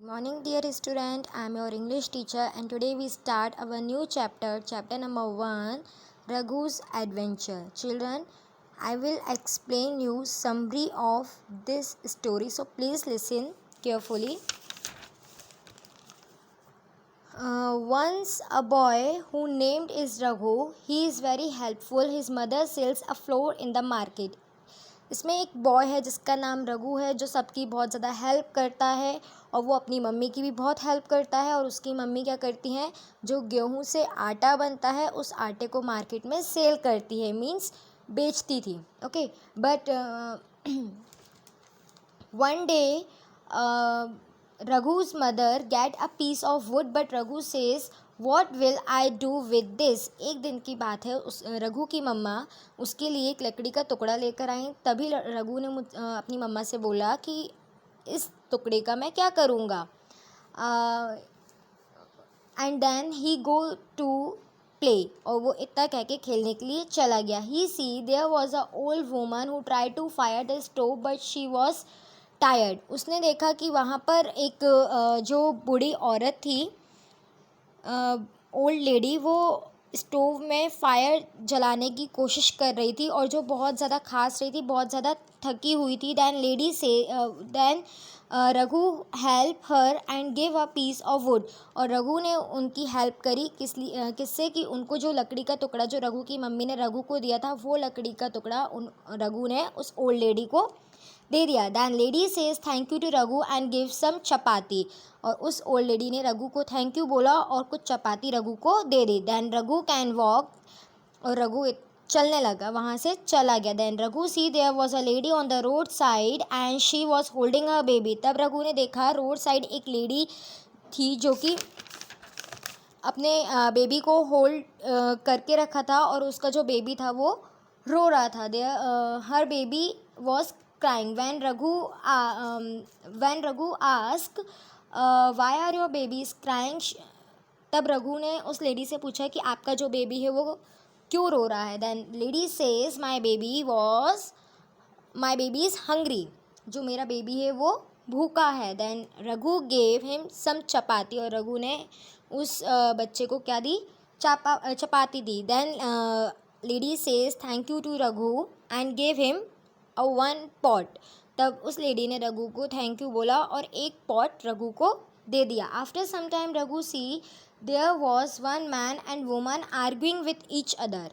Morning, dear student. I am your English teacher, and today we start our new chapter, chapter number 1, Raghu's Adventure. Children, I will explain you summary of this story, so please listen carefully. Once a boy who named is Raghu. He is very helpful. His mother sells a flour in the market. इसमें एक boy है जिसका नाम रघु है, जो सबकी बहुत ज़्यादा हेल्प करता है और वो अपनी मम्मी की भी बहुत हेल्प करता है। और उसकी मम्मी क्या करती हैं, जो गेहूं से आटा बनता है उस आटे को मार्केट में सेल करती है, मीन्स बेचती थी। Okay, but one day Raghu's mother get a piece of wood, but Raghu says what will I do with this. एक दिन की बात है, उस रघु की मम्मा उसके लिए एक लकड़ी का टुकड़ा लेकर आई। तभी रघु ने अपनी मम्मा से बोला कि इस टुकड़े का मैं क्या करूँगा। And then he go to play, और वो इतना कह के खेलने के लिए चला गया। He see there was a old woman who try to fire the stove, but she was tired. उसने देखा कि वहाँ पर एक जो बूढ़ी औरत थी, ओल्ड लेडी, वो स्टोव में फायर जलाने की कोशिश कर रही थी और जो बहुत ज़्यादा खास रही थी, बहुत ज़्यादा थकी हुई थी। Then Raghu help her and give a piece of would, और रघु ने उनकी हेल्प करी किससे कि उनको जो लकड़ी का टुकड़ा जो रघु की मम्मी ने रघु को दिया था, वो लकड़ी का टुकड़ा रघु ने उस ओल्ड लेडी को दे दिया। Then lady says thank you to Raghu and give some chapati, और उस ओल्ड लेडी ने रघु को थैंक यू बोला और कुछ चपाती रघु को दे दी। दैन रघु कैन वॉक, और रघु चलने लगा, वहाँ से चला गया। Then Raghu see there was a lady on the road side and she was holding a baby. तब रघु ने देखा रोड साइड एक लेडी थी जो कि अपने बेबी को होल्ड करके रखा था, और उसका जो बेबी था वो रो रहा था। Her baby was crying. When Raghu asked, why are your babies crying? तब रघु ने उस लेडी से पूछा कि आपका जो बेबी है वो क्यों रो रहा है। Then lady says my baby is hungry. जो मेरा बेबी है वो भूखा है। Then Raghu gave him some चपाती, और रघु ने उस बच्चे को क्या दी, चपाती दी। Then lady says thank you to Raghu and gave him a one pot. तब उस लेडी ने रघु को थैंक यू बोला और एक पॉट रघु को दे दिया। After some time Raghu see there was one man and woman arguing with each other.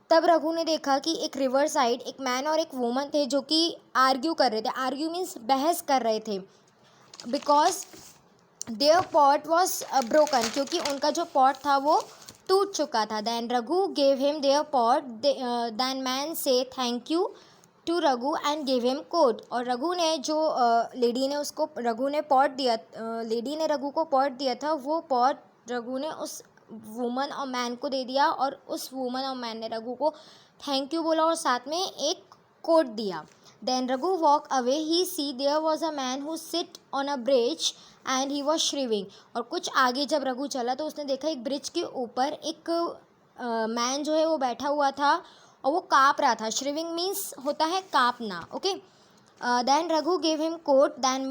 तब रघु ने देखा कि एक रिवर साइड एक मैन और एक वुमन थे जो कि आर्ग्यू कर रहे थे। आर्ग्यू मीन्स बहस कर रहे थे, because there pot was broken, क्योंकि उनका जो पॉट था वो टूट चुका था। Then Raghu gave him there pot. Then man से thank you to Raghu and give him coat, और रघु ने जो लेडी ने उसको रघु ने पॉट दिया, लेडी ने रघु को पॉट दिया था, वो पॉट रघु ने उस वुमन और मैन को दे दिया, और उस वुमन और मैन ने रघु को थैंक यू बोला और साथ में एक कोट दिया। Then Raghu walk away, he see there was a man who sit on a bridge and he was shivering. और कुछ आगे जब रघु चला तो उसने देखा एक ब्रिज के ऊपर एक मैन जो है वो बैठा हुआ था और वो काँप रहा था। श्रिविंग मीन्स होता है काँपना। Okay, then Raghu give him coat. Then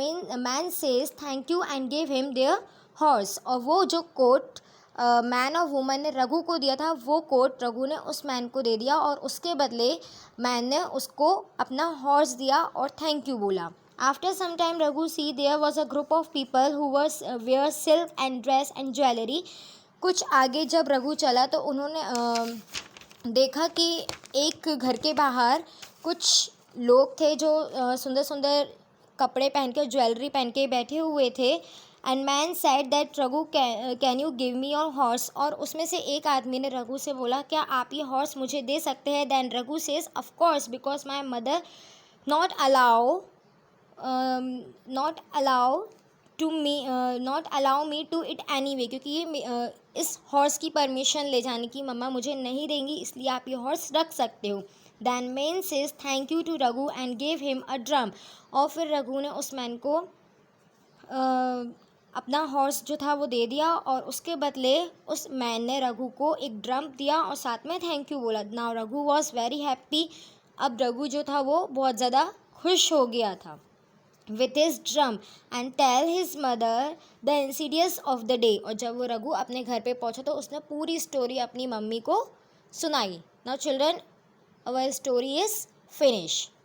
man says thank you and give him their horse, और वो जो कोट मैन और वुमन ने रघु को दिया था, वो कोट रघु ने उस मैन को दे दिया, और उसके बदले मैन ने उसको अपना हॉर्स दिया और थैंक यू बोला। After some time Raghu see there was a group of people who were silk and dress and jewellery. कुछ आगे जब रघु चला तो उन्होंने देखा कि एक घर के बाहर कुछ लोग थे जो सुंदर सुंदर कपड़े पहन के, ज्वेलरी पहन के बैठे हुए थे। And man said that Raghu can you give me your horse, और उसमें से एक आदमी ने रघु से बोला क्या आप ये हॉर्स मुझे दे सकते हैं। Then Raghu says of course because my mother not allow me to it anyway, क्योंकि ये इस हॉर्स की परमिशन ले जाने की मम्मा मुझे नहीं देंगी, इसलिए आप ये हॉर्स रख सकते हो। Then man says thank you to Raghu and give him a drum, और फिर रघु ने उस मैन को अपना हॉर्स जो था वो दे दिया, और उसके बदले उस मैन ने रघु को एक ड्रम दिया और साथ में थैंक यू बोला। Now Raghu was very happy. अब रघु जो था वो बहुत ज़्यादा खुश हो गया था। with his drum and tell his mother the incidents of the day. और जब वो रघु अपने घर पे पहुंचा तो उसने पूरी स्टोरी अपनी मम्मी को सुनाई. Now children, our story is finished.